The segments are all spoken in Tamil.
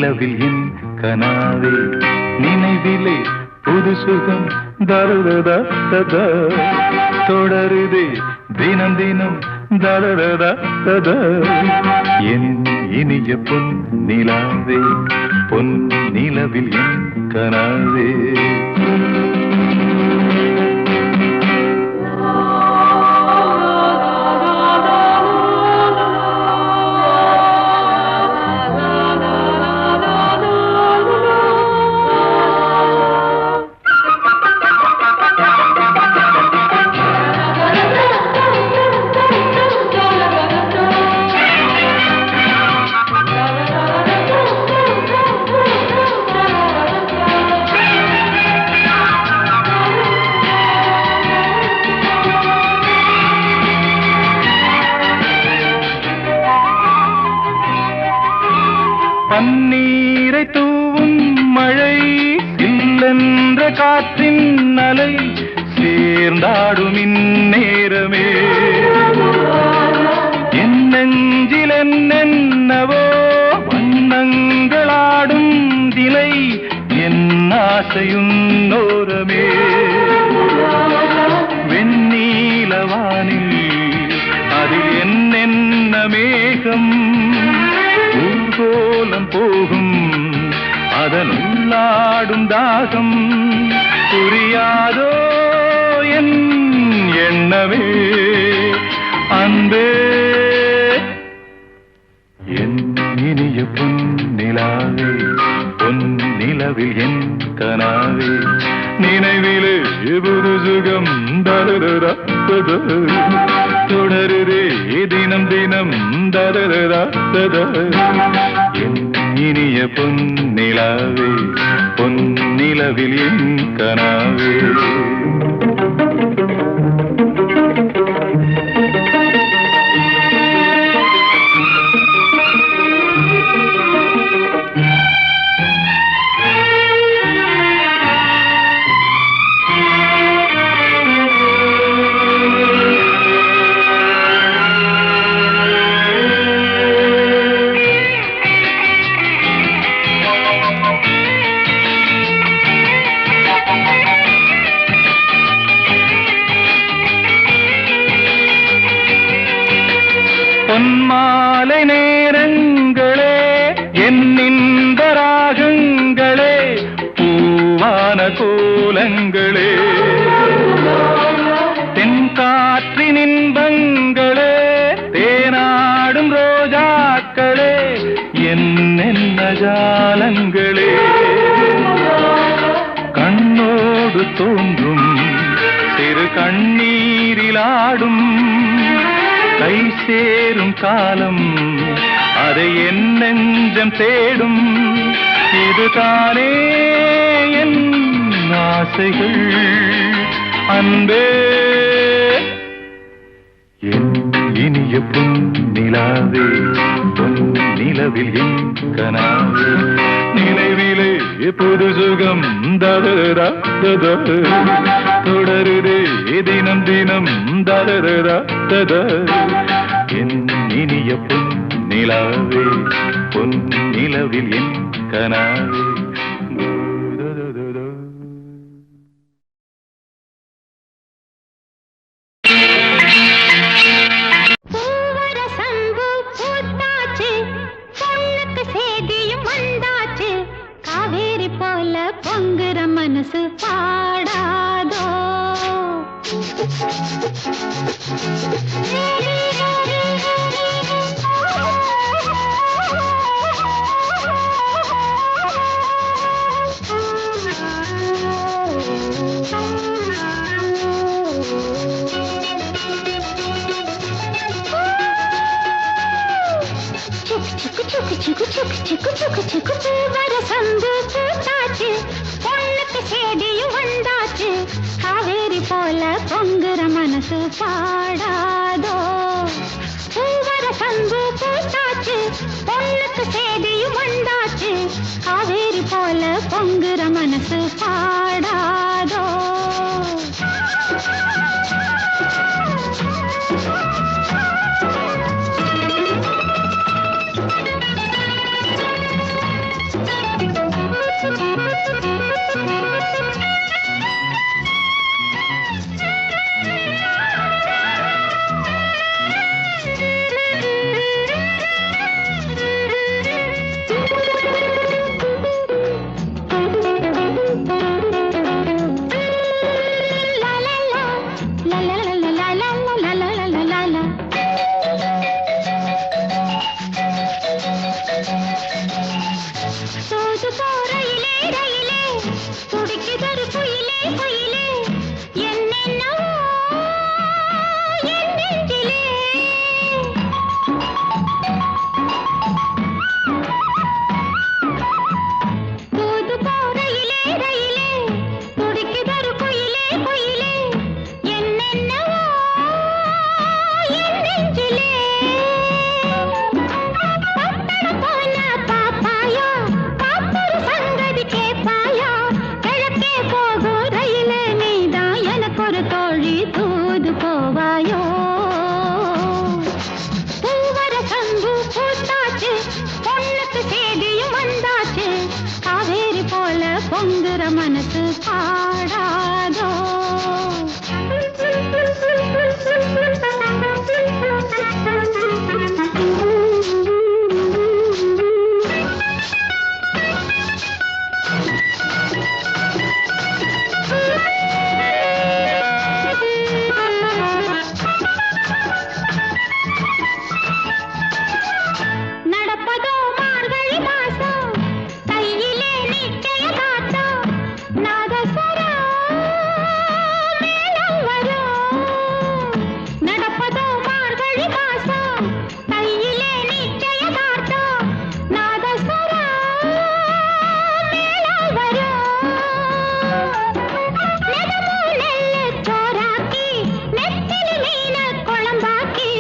நிலவில் என் கனாவே நினைவிலே புது சுகம் தருததா தொடருதே தினம் தினம் தருததா என் இனிய பொன் நிலாவே பொன் நிலவில் என் கனாவே பன்னீரை தூவும் மழை இல்லென்ற காற்றின் அலை சேர்ந்தாடும் இந்நேரமே என் நெஞ்சில் என்னென்னவோ வண்ணங்களாடும் திலை என் ஆசையுன்னோரமே வெண்ணீலவானில் அதில் என்னென்ன மேகம் ஊர்கோலம் போகும் அதனுள்ளாடும் தாகம் புரியாதோ என் எண்ணமே அன்பே என் இனிய பொன் நிலாவே பொன் நிலவில் என் கனாவே நினைவிலே புது சுகம் தருதா தொடருதே தினம் தினம் தருதா என் இனிய பொன் நிலாவே பொன் நிலவில் என் கனாவே பொன்மாலை நேரங்களே என்னின்ப ராகங்களே பூவான கோலங்களே தென்காற்றின் இன்பங்களே தேனாடும் ரோஜாக்களே என்னென்ன ஜாலங்களே கண்ணோடு தோன்றும் சிறு கண்ணீரிலாடும் கை சேரும் காலம் அதை என் நெஞ்சம் தேடும் இதுதானே என் ஆசைகள் அன்பே என் இனிய பொன் நிலாவே பொன் நிலவில் என் கனாவே நினைவிலே புது சுகம் தருதா தொடருதே தினம் தினம் தருதா என் இனிய பொன் நிலாவே பொன் நிலவில் என் கனாவே பொங்குற மனசு பாடாதோ வரசந்து பூத்தாச்சு பொண்ணுக்கு சேதியும் வந்தாச்சு காவேரி போல பொங்குற மனசு பாடாதோ பூவரசந்து பூத்தாச்சு பொண்ணுக்கு சேதியும் வந்தாச்சு காவேரி போல பொங்குற மனசு பாடாதோ லா லா லா லா லா லா லா லா லா லா லா லா. தோது போறையிலே ரயிலே துடிக்குதொரு குயிலே குயிலே என்னென்னவோ என் நெஞ்சிலே. தோது போறையிலே ரயிலே துடிக்குதொரு குயிலே குயிலே என்னென்னவோ என் நெஞ்சிலே. பட்டணம் போன பாப்பாயா பாப்பொரு சங்கதி கேப்பாயா கிழக்கே போகும் ரயிலே நீதான் எனக்கொரு தோழி தூது போவாயோ. பூவர சங்கு பூத்தாச்சு பொண்ணுக்கு சேதியும் வந்தாச்சு காவேரி போல பொங்குற மனசு பாடாதோ. நடப்பதோ மார்கழி மாசம் கையிலே நிச்சயதார்த்தம் நாதஸ்வரம் மேளம் வரும். நடப்பதோ மார்கழி மாசம் கையிலே நிச்சயதார்த்தம் நாதஸ்வரம் மேளம் வரும். நெதமோ நெல்லு சோறாக்கி நெத்திலி மீன குழம்பாக்கி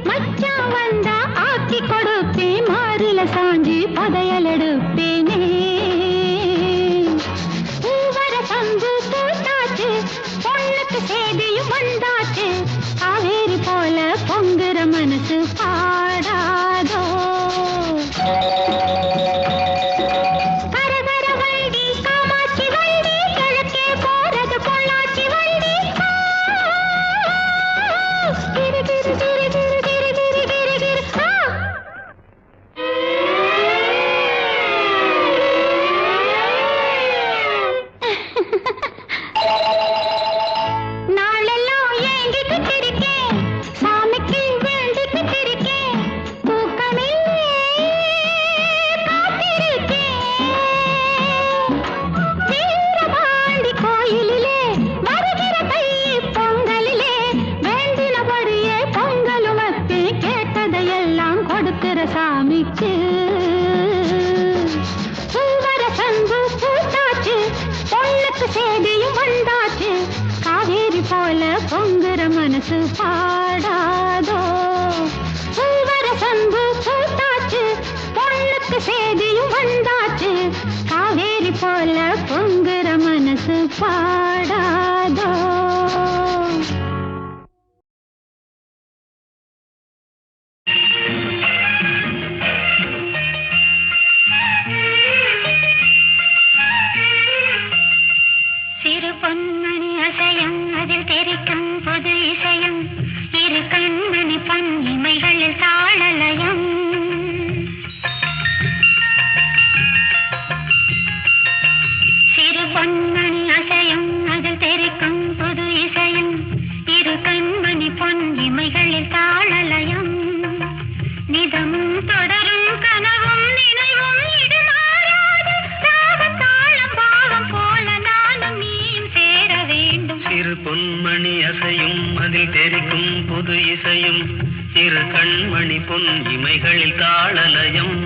மச்சான் வந்தா ஆக்கி கொடுப்பே மாறில சாஞ்சி பதையல் எடுப்பேனே. பூவர சங்கு பூத்தாச்சு பொண்ணுக்கு சேதியும் வந்தாச்சு காவேரி போல பொங்குற மனசு பாடாதோ. கரகர வண்டி காமாட்சி வண்டி கிழக்கே போறது பொள்ளாச்சி வண்டி. கிரு கிரு கிரு கிரு கிரு கிரு கிரு கிரு. நாளெல்லாம் ஏங்கிக்கிட்டு இருக்கேன் சாமிக்கு வேண்டிக்கிட்டு இருக்கேன் தூக்கமில்லே காத்திருக்கேன். வீரபாண்டி கோயிலிலே வருகிற தை பொங்கலிலே வேண்டினபடியே பொங்கலும் வச்சு கேட்டதையெல்லாம் கொடுக்கிற சாமிக்கு. பூவர சங்கு பூத்தாச்சு பொண்ணுக்கு சேதியும் வந்தாச்சு காவேரி போல பொங்குற மனசு பாடாதோ. பூவர சங்கு பூத்தாச்சு பொண்ணுக்கு சேதியும் வந்தாச்சு காவேரி போல பொங்குற மனசு பாடாதோ. சிறு பொன்மணி அசையும் அதில் தெரிக்கும் புது இசையும் இரு கண்மணி பொன் இமைகளில் தாளலயம். சிறு பொன்மணி அசையும் அதில் தெரிக்கும் புது இசையும் இரு கண்மணி பொன் இமைகளில் தாளலயம். நிதமும் தொடரும் கனவும் நினைவும் இடுமாறாது ராகத்தாளம் பாவம் போல நானும் நீயும் சேர வேண்டும். சிறு பொன்மணி அசையும் அதில் தெரிக்கும் புது இசையும் இரு கண்மணி பொன் இமைகளில் தாளலயம்.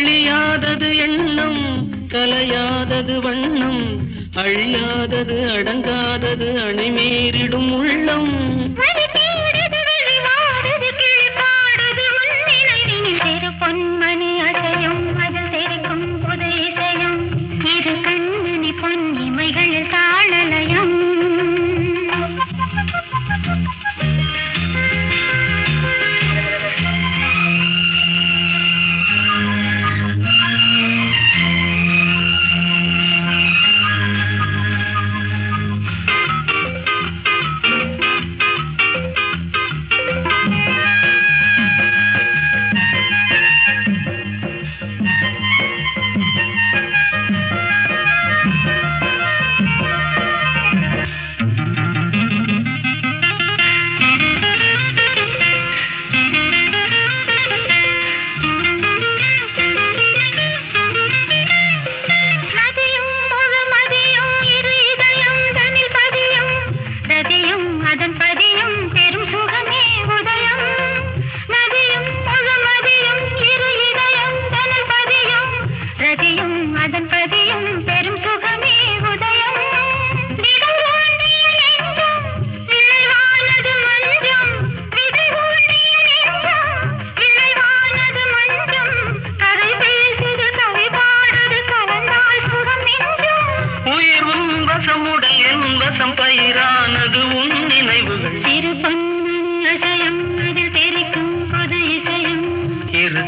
தெளியாதது எண்ணம், கலையாதது வண்ணம், அழியாதது அடங்காதது அணைமீறிடும் உள்ளம். பொன்மணி அசையும் அது தெரிக்கும் புது இசையும், இது கண்மணி பொன் இமைகளில் தாளலயம்.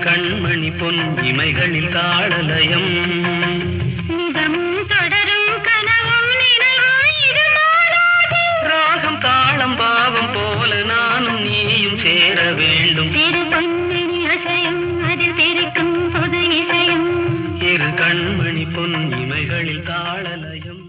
கண்மணி பொன் இமைகளில் தாளலயம். தொடரும் கனவும் ராகம் தாளம் பாவம் போல நானும் நீயும் சேர வேண்டும். அசையும் அதில் தெரிக்கும் பொது இசையும், இரு கண்மணி பொன் இமைகளில் தாளலயம்.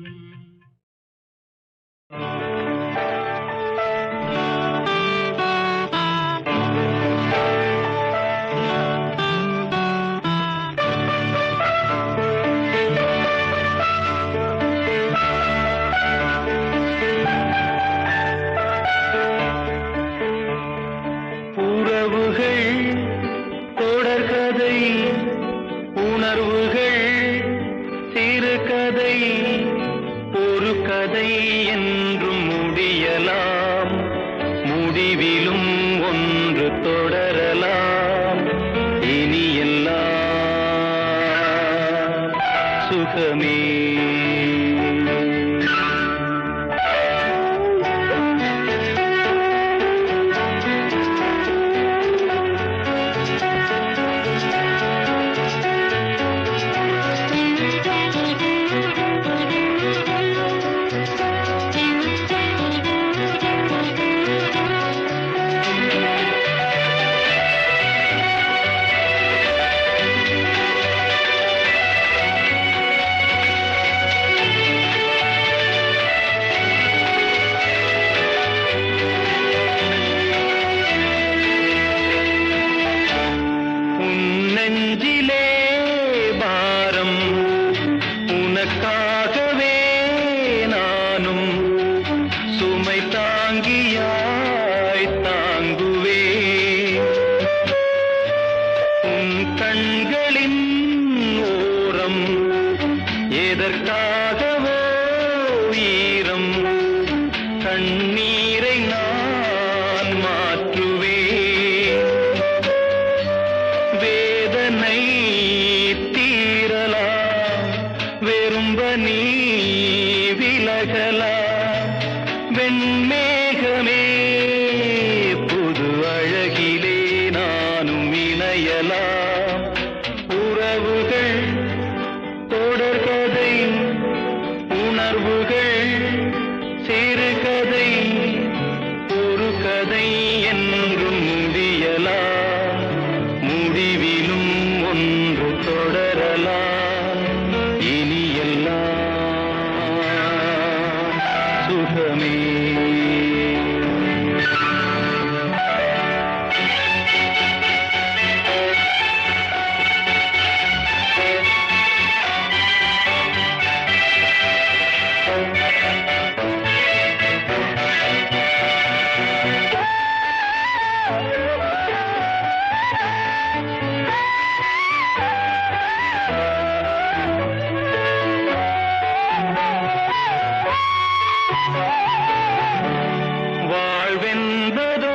வாழ்வென்பதோ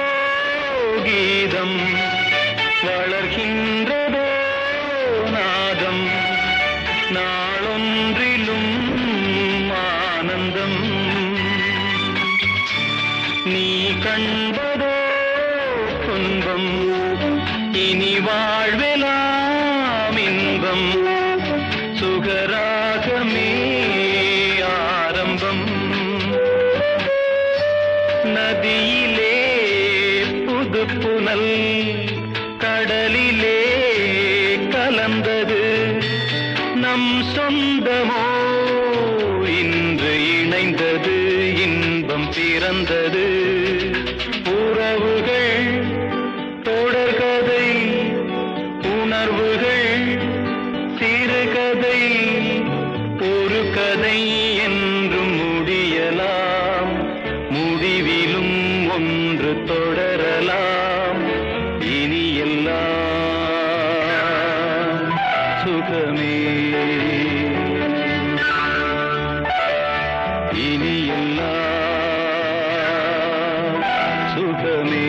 கீதம் வளர்கின்றதோ நாதம் நாளொன்றிலும் ஆனந்தம் நீ கண்பதோ துன்பம் இனி வாழ்வெலாம் இன்பம் சுகராகமே ஆரம்பம் நதியிலே புது புனல் கடலிலே கலந்தது நம் சொந்தமோ இன்று இணைந்தது இன்பம் பிறந்தது உறவுகள் தொடர்கதை உணர்வுகள் சிறுகதை ஒரு கதை என்றும் முடியலாம் முடிவிலும் ஒன்று தொடரலாம் இனி எல்லாம் சுகமே இனி எல்லாம் சுகமே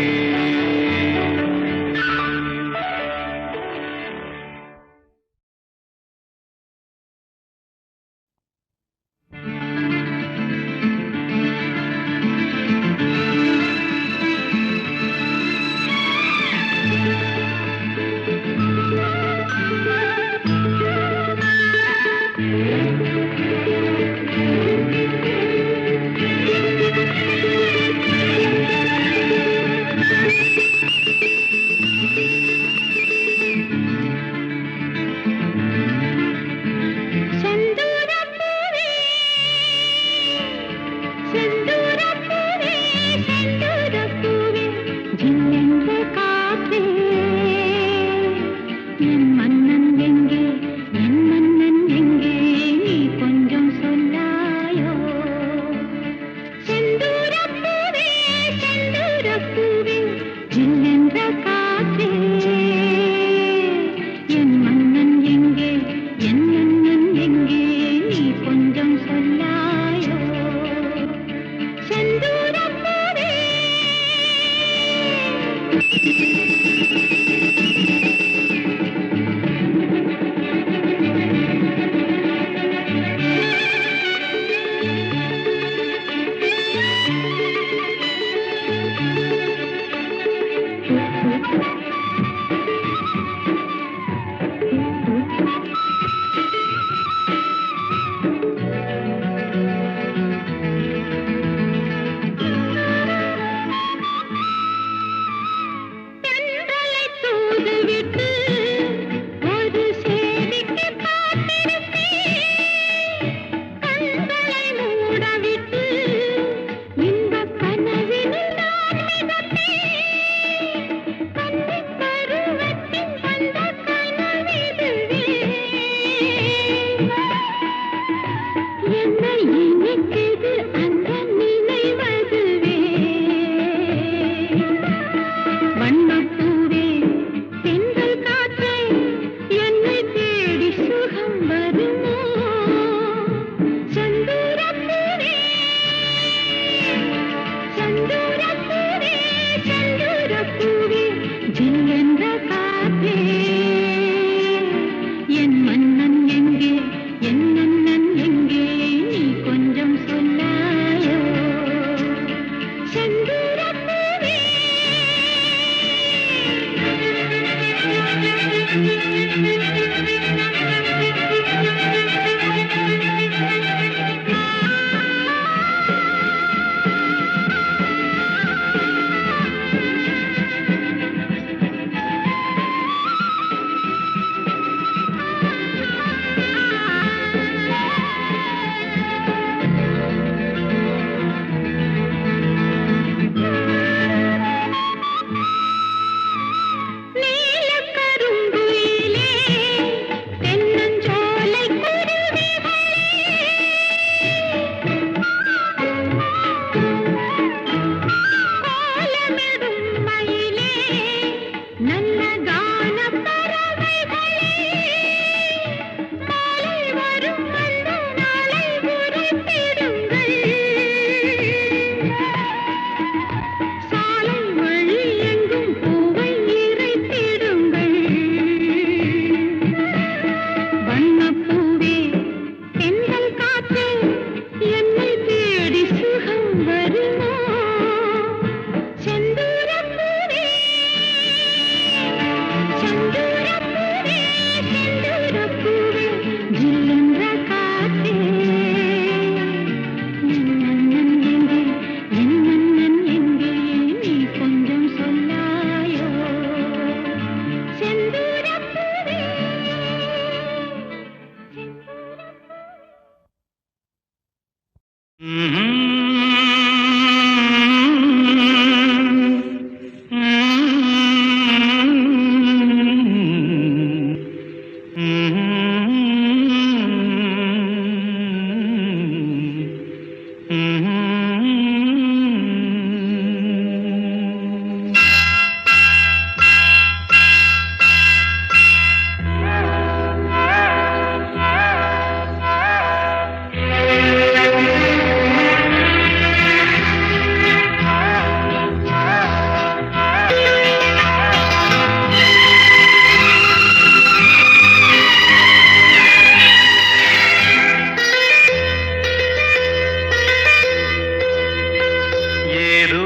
ஏதோ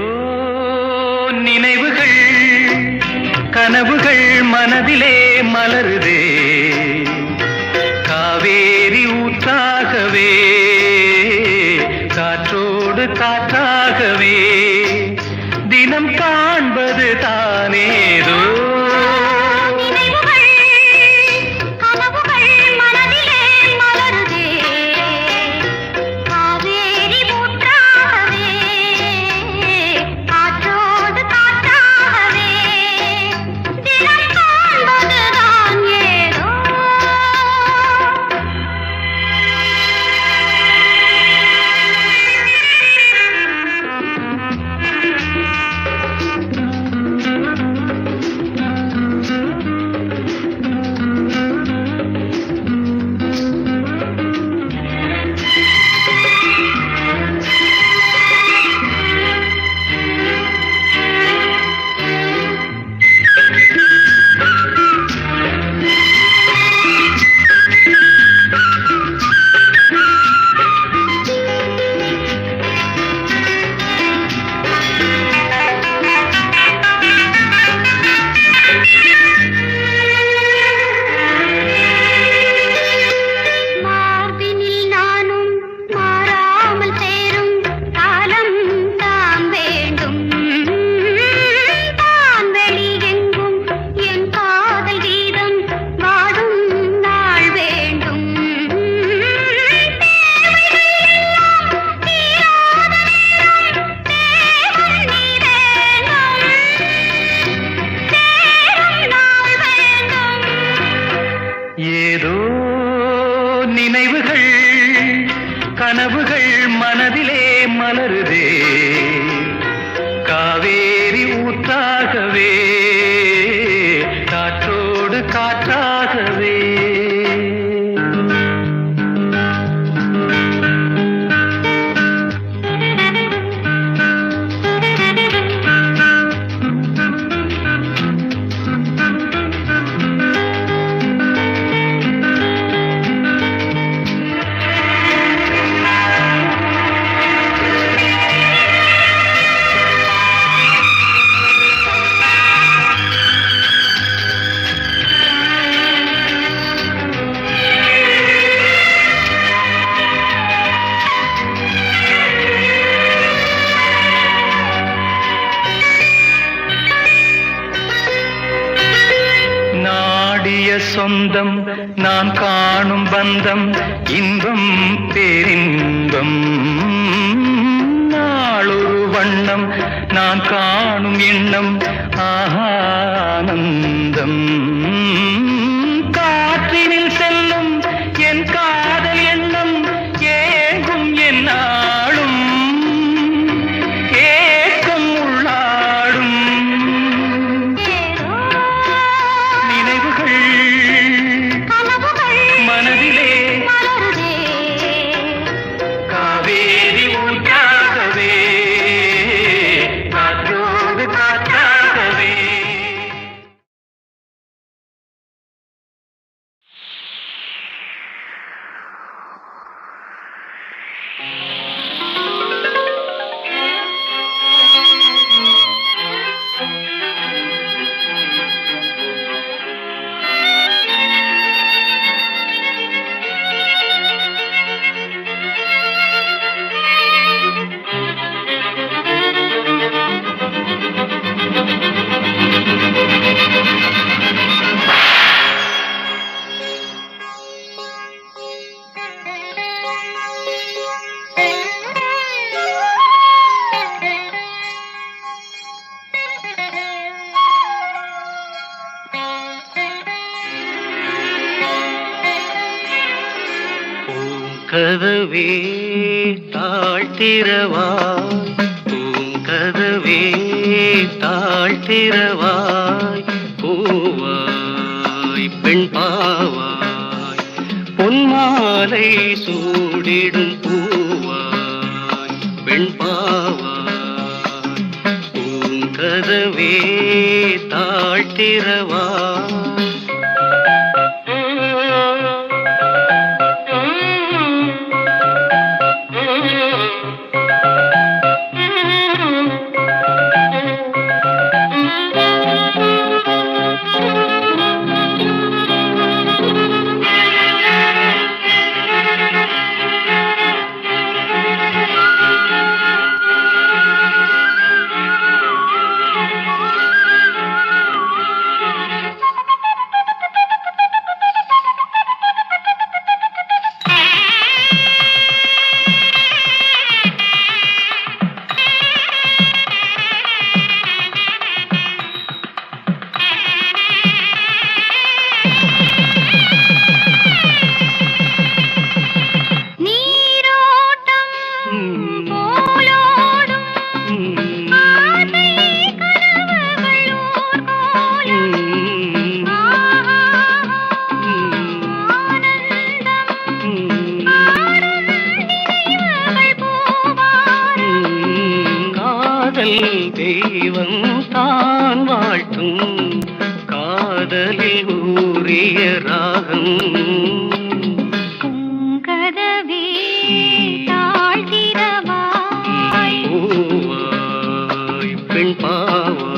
நினைவுகள் கனவுகள் மனதிலே மலருதே காவேரி ஊற்றாகவே காற்றோடு காற்றாகவே தினம் காண்பது தானேதோ நினைவுகள் கனவுகள் மனதிலே மலருதே காவேரி ஊற்றாகவே காற்றோடு காற்றாகவே தினம் காண்பதுதான் ஏதோ மார்பினில் நானும் மாறாமல் சேரும் காலம் தான் வேண்டும் வான்வெளி எங்கும் என் காதல் கீதம் வாடும் நாள் வேண்டும் தேவைகள் எல்லாம் தீராத நேரம் தேவன் நீ வேண்டும் சேரும் நாள் வேண்டும் ஏதோ நினைவுகள் கனவுகள் மனதிலே மலருதே காவேரி ஊற்றாகவே காற்றோடு காற்றாகவே நாடிய சொந்தம் நான் காணும் பந்தம் இன்பம் பேரின்பம் நாளொரு வண்ணம் நான் காணும் எண்ணம் ஆனந்தம் காற்றினில் செல்லும் என் காதல் எண்ணம் ஏங்கும் என் நாளும் ஏக்கம் உள்ளாடும் ஏதோ நினைவுகள் கனவுகள் மனதிலே மலருதே காவேரி ஊற்றாகவே காற்றோடு காற்றாகவே கதவே தாழ்த்திரவாய் பூங்கதவே தாழ்த்திரவாய் பூவாய் பெண் பாவாய் பொன்மாலை சூடிடும் பூவாய் பெண் பாவாய் பூங்கதவே தாழ்த்திரவாய் தெய்வம் தான் வாழ்த்தும் காதலில் ஊறிய ராகம் கதவே தாழ்த்திரவாய் பூவாய் பெண் பாவாய்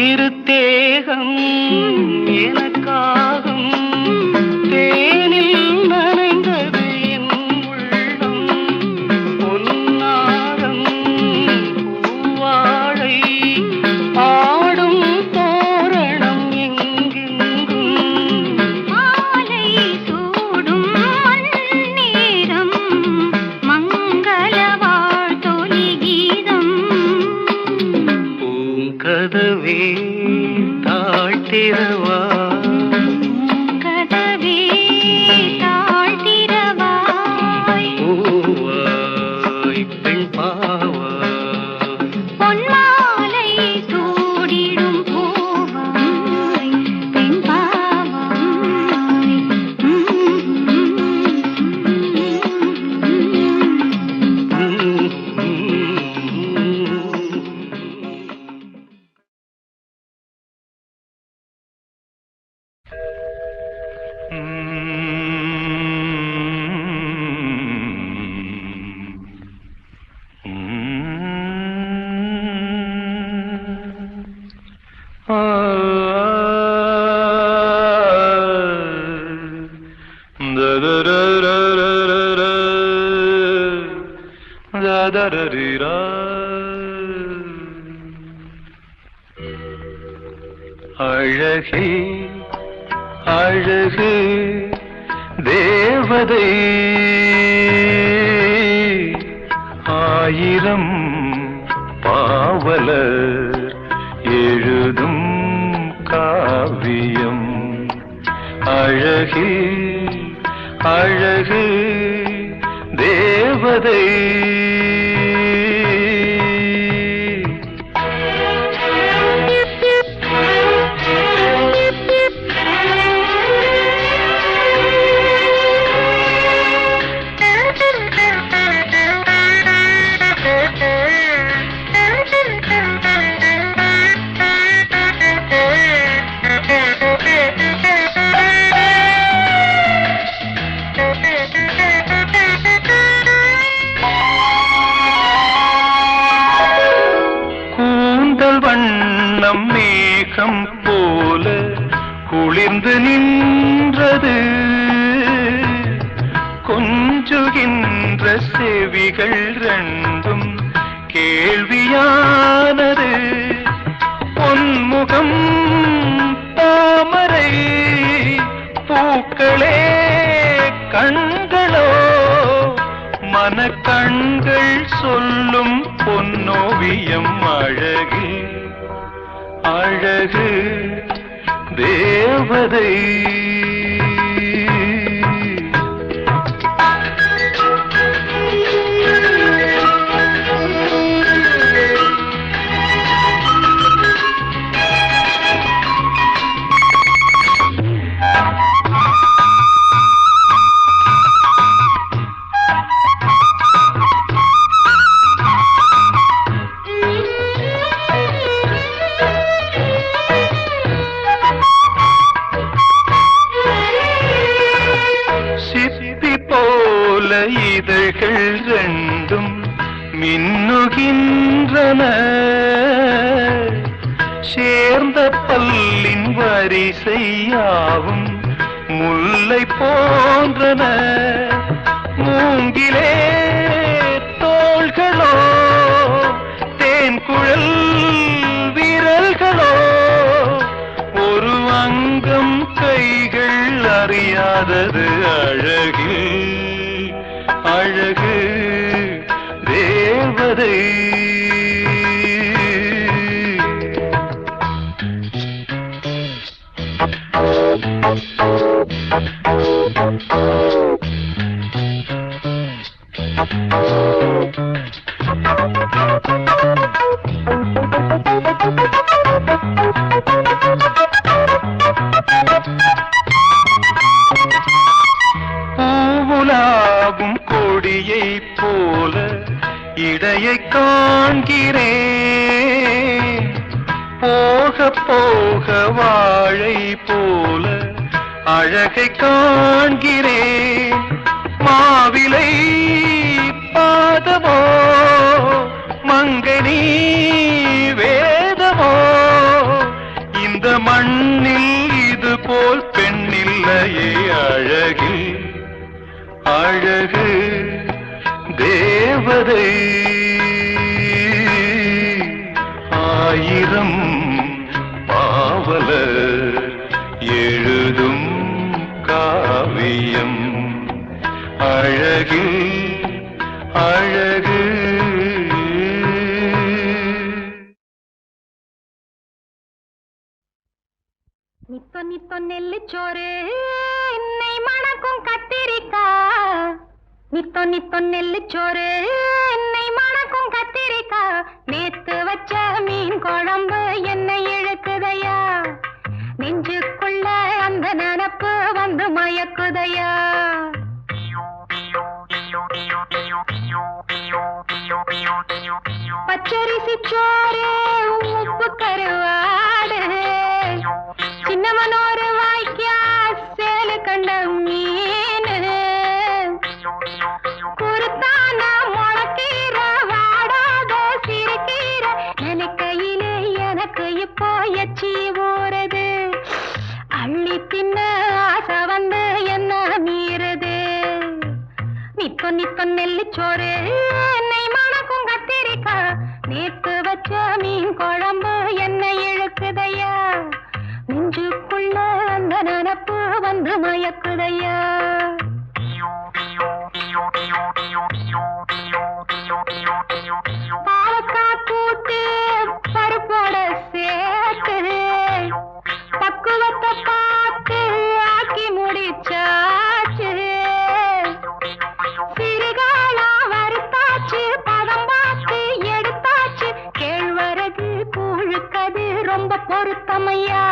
திருத்தேகம் எனக்காகும் தேனில் நனைந்தது என் உள்ளம் பொன்னாரம் பூவாழை ஆடும் தோரணம் எங்கெங்கும் மாலை சூடும் நேரம் மங்கள வாழ்த்தொலி கீதம் பூங்கதவே தாழ்த்திரவாய் கதவே தாழ்த்திரவாய் பூவாய் பெண் பாவாய் பொன்மாலை சூடிடும் பூவாய் பெண் பாவாய் அழகே அழகு தேவதை ஆயிரம் பாவலர் எழுதும் காவியம் அழகே அழகு தேவதை குளிர்ந்து நின்றது கொஞ்சுகின்ற செவிகள் ரெண்டும் கேள்வியானது பொன்முகம் தாமரை பூக்களே கண்களோ மனக்கண்கள் சொல்லும் பொன்னோவியம் அழகு அழகு தேவதை இதழ்கள் ரெண்டும் மின்னுகின்றன சேர்ந்த பல்லின் வரிசையாவும் முல்லை போன்றன மூங்கிலே தோள்களோ தேன்குழல் விரல்களோ ஒரு அங்கம் கைகள் அறியாதது அழகு அழகு தேவதை பூவுலாவும் கொடியை போல இடையை காண்கிறேன் போக போக வாழை போல அழகை காண்கிறேன் மாவிலை பாதமோ மங்கனி வேதமோ இந்த மண்ணில் இது போல் பெண்ணில்லையே அழகு அழகு தேவதை ஆயிரம் பாவலர் எழுதும் காவியம் அழகு அழகு நித்த நித்த நெல்லுச்சோறு என்னை மணக்கும் கத்திரிக்கா நித்த நித்த நெல்லுச்சோறு என்னை மணக்கும் கத்திரிக்கா நேத்து வச்ச மீன் குழம்பு என்னை இழுக்குதையா நெஞ்சுக்குள்ள அந்த நினப்பு வந்து மயக்குதையா பச்சரிசி சோறு உப்பு கருவாடு சின்னமனோரு வாய்க்கா சேலு கண்ட மீன் குருத்தான முளக்கீர வாடாத சிறுகீர நினைக்கையிலே எனக்கு இப்போ எச்சி ஊறுது அள்ளி தின்ன ஆசை வந்து என்ன மீறுது நித்த நித்த நெல்லுச்சோறு என்னை மணக்கும் கத்திரிக்கா நேத்து வச்ச மீன் குழம்பு என்னை இழுக்குதையா நெஞ்சுக்குள்ள அந்த நினப்பு வந்து மயக்குதையா பாலக்காய் கூட்டு பருப்போட சேர்த்து பக்குவத்தை பார்த்து ஆக்கி முடிச்சாச்சு சிறுகாலா வறுத்தாச்சு பதம் பார்த்து எடுத்தாச்சு கேழ்வரகு கூழுக்கது ரொம்ப பொருத்தமையா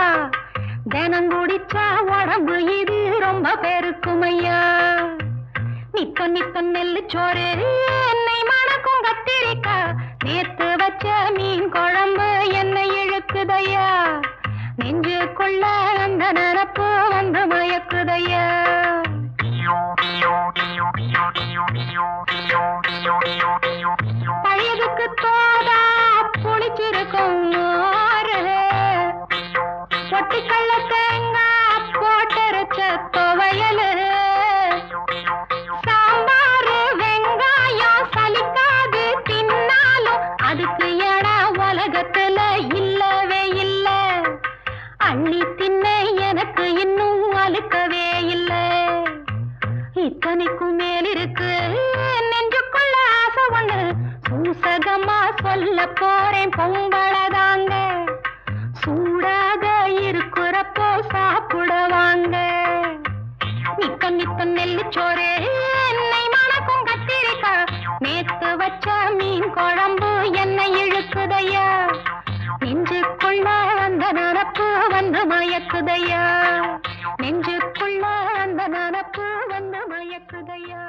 தினம் குடிச்சா உடம்பு இது ரொம்ப பெருக்குமையா நித்த நித்த நெல்லுச்சோறு என்னை மணக்கும் கத்திரிக்கா நேத்து வச்ச மீன் குழம்பு என்னை இழுக்குதையா நெஞ்சுக்குள்ள அந்த நினப்பு வந்து மயக்குதையா பழையதுக்கு தோதா புளிச்சிருக்கும் மோரு பொட்டிக்கல்ல தேங்காய் சலிக்கவே இல்லை. இத்தனைக்கும் மேல் இருக்கு நெஞ்சுக்குள்ள ஆசை ஒண்ணு. சூசகமா சொல்ல போறேன் பொம்பளதாங்க. சூடாக இருக்கிறப்போ சாப்பிடுவாங்க. நித்த நித்த நெல்லுச்சோறு என்னை மணக்கும் கத்திரிக்காய். நேத்து வச்ச மீன் குழம்பு என்னை இழுக்குதையா. நெஞ்சுக்குள்ள அந்த நனப்பு வந்து மயக்குதையா. நெஞ்சுக்குள்ள அந்த நனப்பு வந்து மயக்குதையா.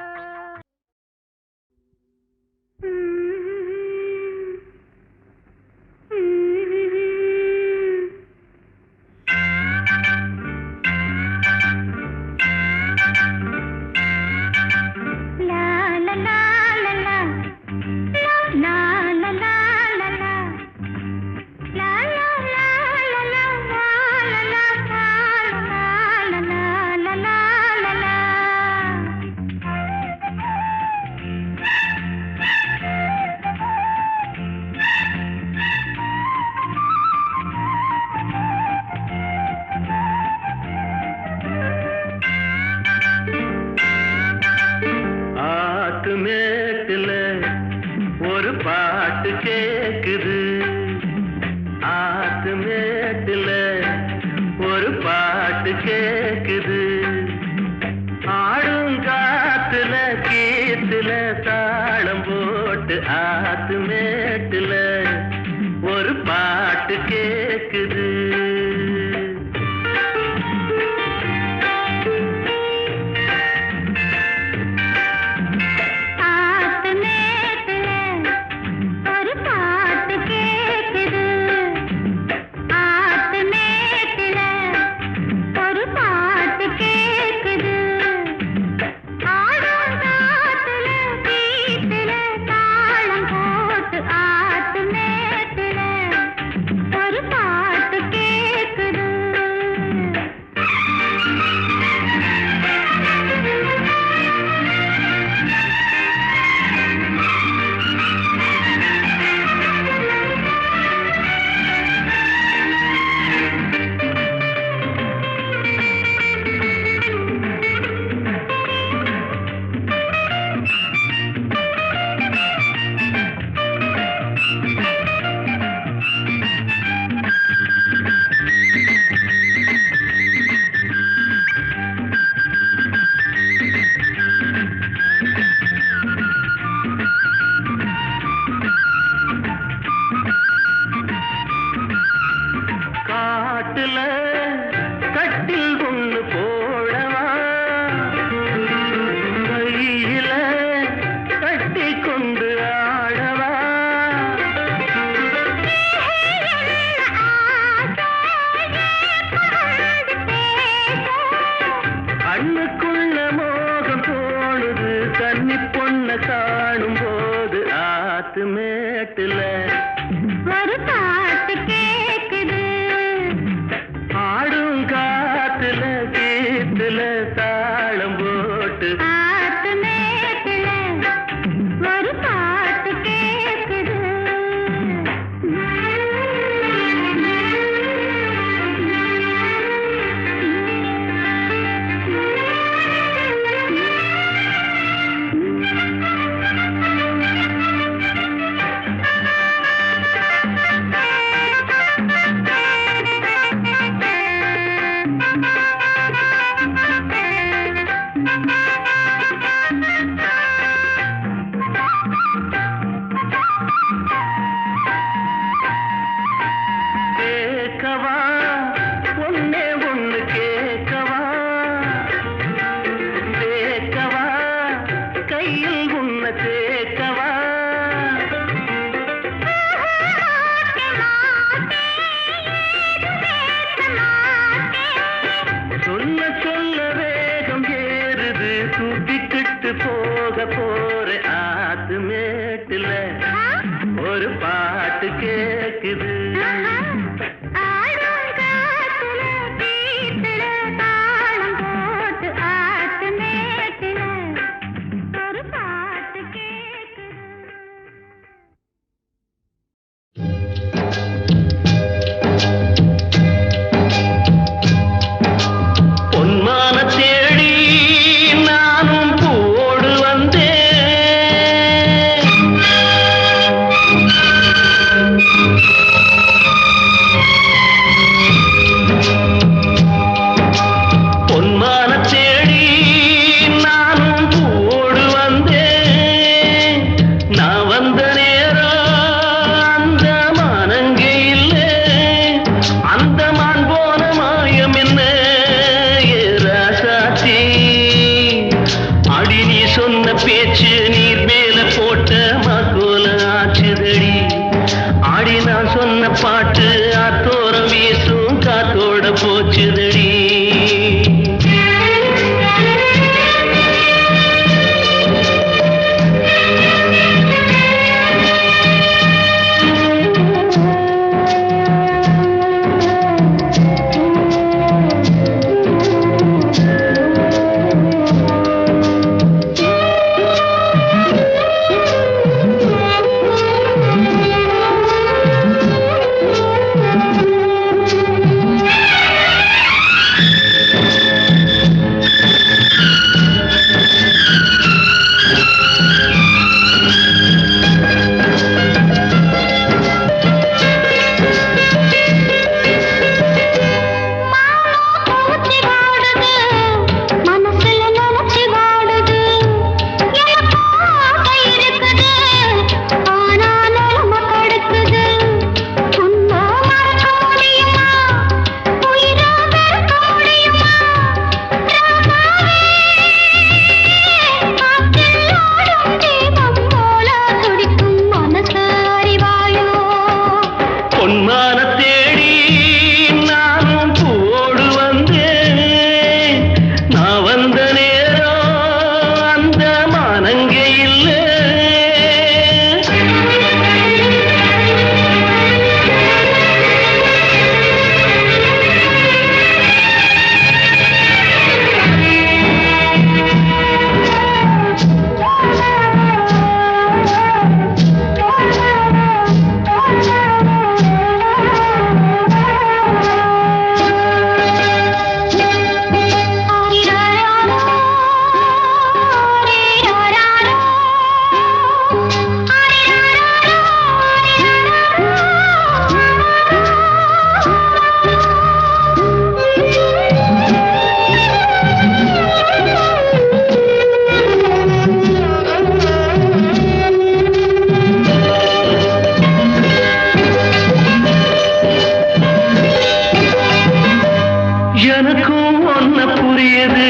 எனக்கும் ஒன்ன புரியுது,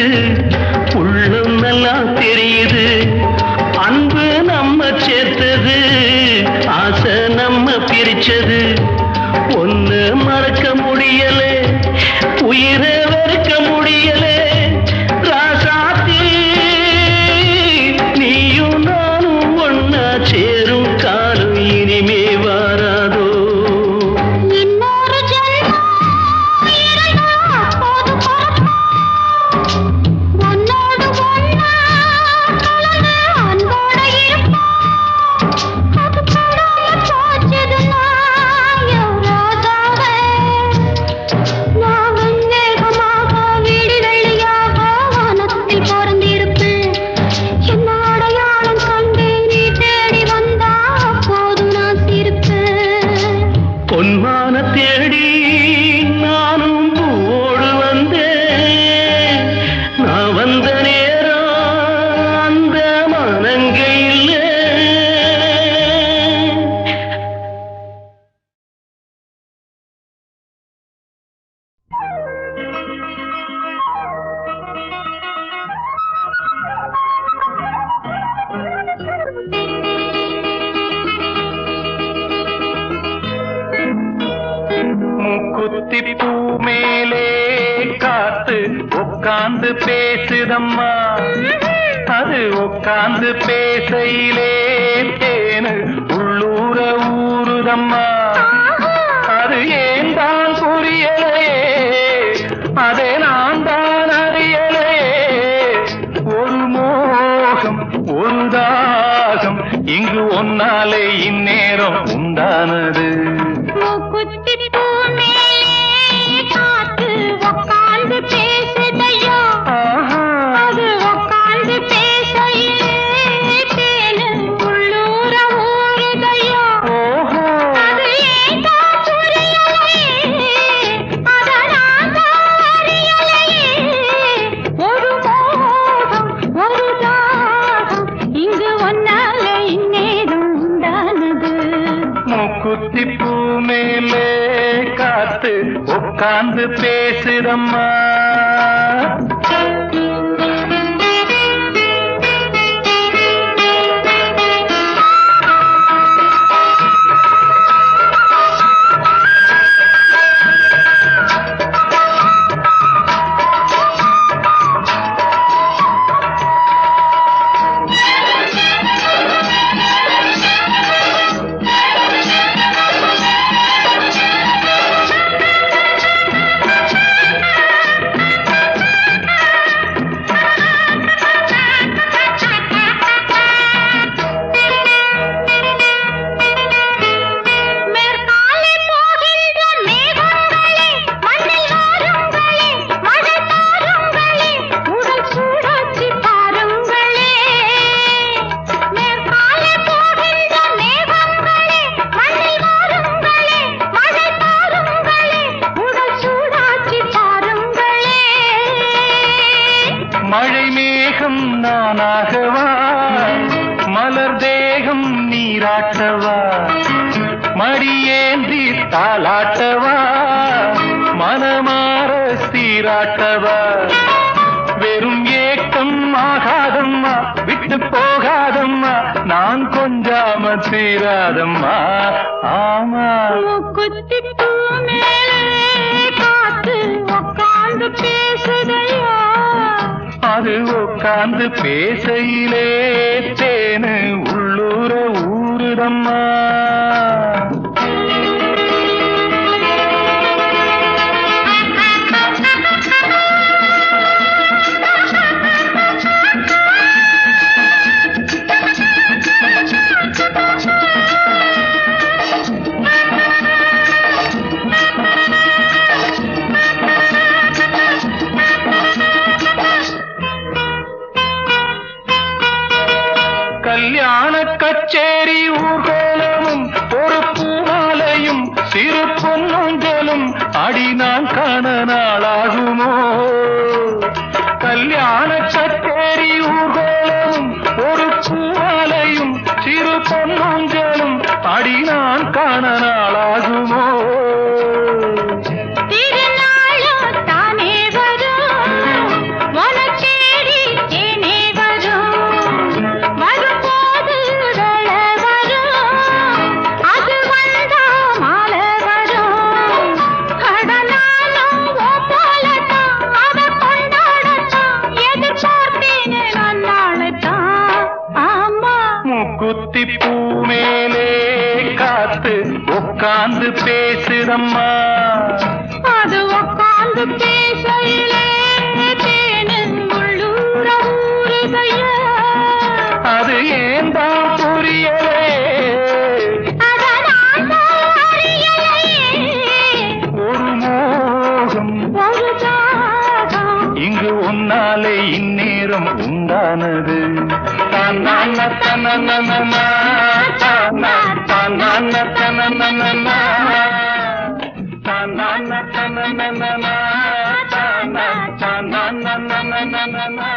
உள்ளம் நல்லா தெரியுது. அன்பு நம்ம சேர்த்தது, ஆசை நம்ம பிரிச்சது. ஒன்னு மறக்க முடியலே, உயிரை வெறுக்க முடியலே. ராசாத்தி நீயும் நானும் ஒன்னா சேரும் காலம் இனிமே வாராதோ. இன்னொரு ஜென்மம் இருந்தா அப்போது பிறப்போம். உன்னோடு ஒன்னா கலந்து அன்போட இருப்போம். அது படாம போச்சதுன்னா யோராதாவே. நான் வெண்ணேகமாக வீடு வெள்ளியாக வானத்தில் பிறந்திருப்பேன். என்ன அடையாளம் கண்டு நீ தேடி வந்தா அப்போது நான் சிரிப்பேன். பொன்மான தேடி நானும் பூவோடு வந்தேன். நான் வந்த நேரம் அந்த மனங்க இல்லை. மூக்குத்தி பூ மேலே காத்து உட்கார்ந்து பேசுதம்மா. அது உட்கார்ந்து பேசையிலே தேனு உள்ளூர ஊறுதம்மா. அது ஏன் தான் புரியலையே, அதை நான் தான் அறியலையே. ஒரு மோகம் ஒரு தாகம் இங்கு ஒன்னாலே இந்நேரம் உண்டானது. மூக்குத்தி பூ மேலே காத்து உட்கார்ந்து பேசுதையோ. அது உட்கார்ந்து பேசையிலே தேனு உள்ளூர ஊறுதையோ. அது ஏன் தான் புரியலையே, அதை நான் தான் அறியலையே. ஒரு மோகம் ஒரு தாகம் இங்கு ஒன்னால இந்நேரம் உண்டானது. மூக்குத்தி பூ மேலே காத்து உட்கார்ந்து பேசுதம்மா. மேற்காலே போகின்ற மேகங்களே, மண்ணில் வாருங்களே, மழை தாருங்களே, உடல் சூடாச்சி பாருங்களே. மேற்காலே போகின்ற மேகங்களே, மண்ணில் வாருங்களே, மழை தாருங்களே, உடல் சூடாச்சி பாருங்களே. மழை மேகம் நானாகவா, மலர் தேகம் நீராட்டவா. மடியேந்தி தாலாட்டவா, மனமாற சீராட்டவா. வெறும் ஏக்கம் ஆகாதம்மா, விட்டு போகாதம்மா, நான் கொஞ்சாம தீராதம்மா. ஆமா மூக்குத்தி பூ மேலே காத்து உட்கார்ந்து பேசுதையோ. அது உட்கார்ந்து பேசையிலே தேனு உள்ளூர ஊறுதம்மா. கல்யாண கச்சேரி ஊர்கோலமும் ஒரு பூமாலையும் சிறு பொன்னொஞ்சலும் அடி நான் காண நாளாகுமோ. கல்யாண கச்சேரி ஊர்கோலமும் ஒரு பூமாலையும் சிறு பொன்னொஞ்சலும் அடி நான் காண நாளாகுமோ. திருநாளோ தானே தெரியுதம்மா. அது உக்காந்து பேசையிலே தேனின் உள்ளூர ஊறுதையா. அது ஏன் தான் புரியலே, அதனால் அறியலையே. ஒரு மோகம் ஒரு தாகம் இங்கு உன்னாலே இந்நேரம் உண்டானது. தானான தனனனனா, தானா தானான தனனனனா, தானான தனனனனா, தானா தானானனனனனா.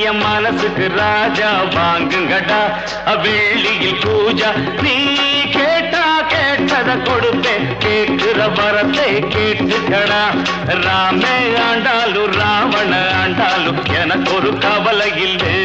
என் மனசுக்கு ராஜா வாங்குங்கடா வெள்ளியில் பூஜா நீ கேட்டா கேட்டத கொடுப்பேன் கேட்கிற வரத்தை கேட்டுக்கடா ராமே ஆண்டாலும் ராவண ஆண்டாலும் எனக்கு ஒரு கவலை இல்லை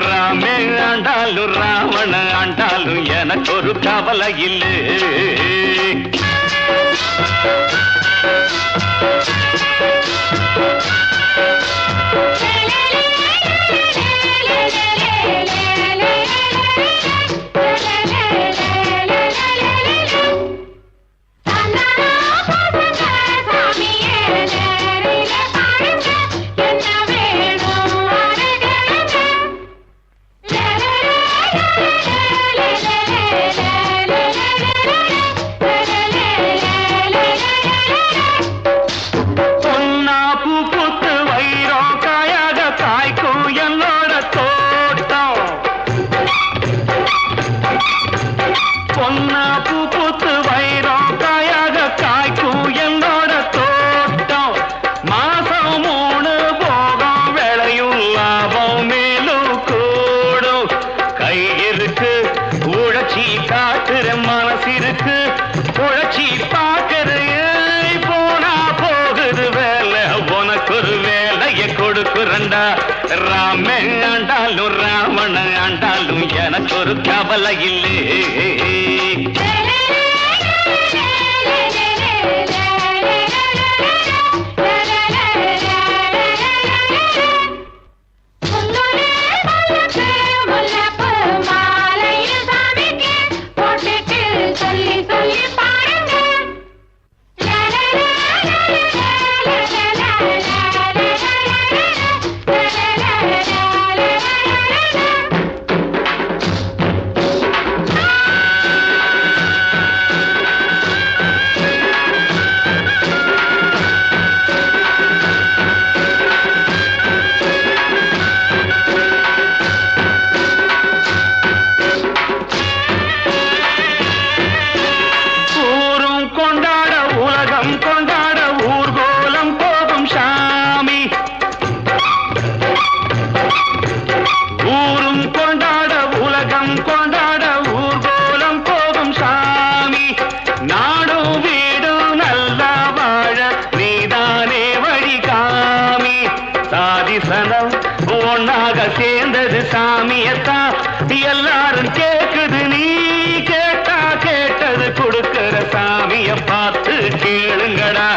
ராமே ஆண்டாலும் ராவண ஆண்டாலும் எனக்கு ஒரு கவலை இல்லை ராமே ஆண்டாலும் ராவண ஆண்டாலும் எனக்கு ஒரு கவலை இல்லை சேர்ந்தது சாமியத்தான் எல்லாரும் கேக்குது நீ கேட்டா கேட்டது கொடுக்கிற சாமிய பார்த்து கேளுங்கடா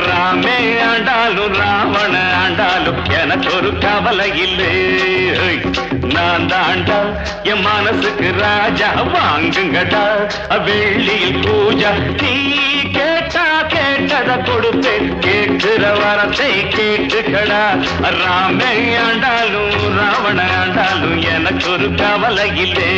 ராமே ஆண்டாலும் ராவண ஆண்டாலும் எனக்கு ஒரு கவலை இல்லை நான் தாண்டா என் மனசுக்கு ராஜா வாங்குங்கடா வெள்ளியில் பூஜா நீ கேட்டா கேட்டத கொடுப்பேன் கேட்கிற வரத்தை கேட்டுக்கடா ராமே ஆண்டாலும் ராவண ஆண்டாலும் எனக்கு ஒரு கவலை இல்லை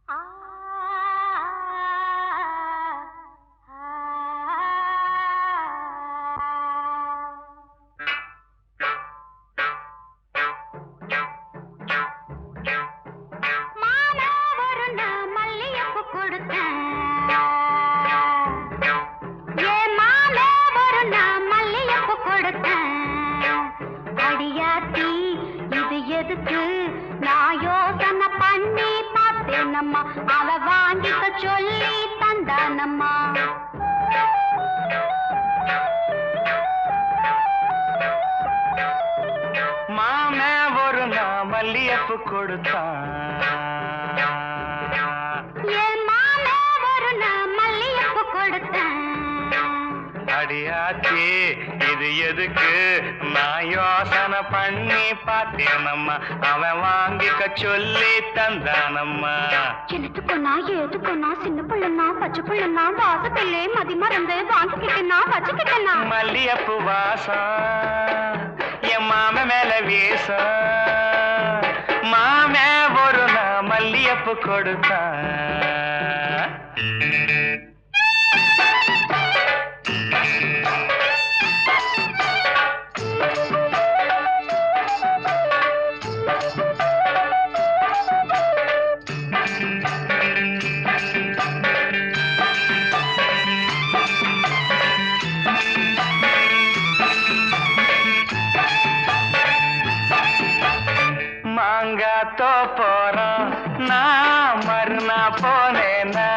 ஆ அவ வாங்கிக்க சொல்லி தந்தானம்மா. மாமே ஒரு நான் மல்லியப்பு கொடுத்தான். என் மாமே ஒரு நான் மல்லியப்பு கொடுத்தேன். அடியாச்சி இது எதுக்கு நான் யோசனை பண்ணி பார்த்தேனம்மா. அவன் வாங்கிக்க சொல்லி தந்தானம்மா. எனத்துக்குன்னா ஏதுக்குன்னா சின்ன பிள்ளைனா பச்சை பிள்ளைனா வாசத்திலே மதி மறந்து வாங்கிக்கிட்டனா வச்சுக்கிட்டனா. மல்லியப்பு வாசம் என் மாம மேல வீசம். மாமே ஒரு நான் மல்லியப்பு கொடுத்தான். மாங்காத்தோ போறோம் நான் மறுநா போனேன்னா.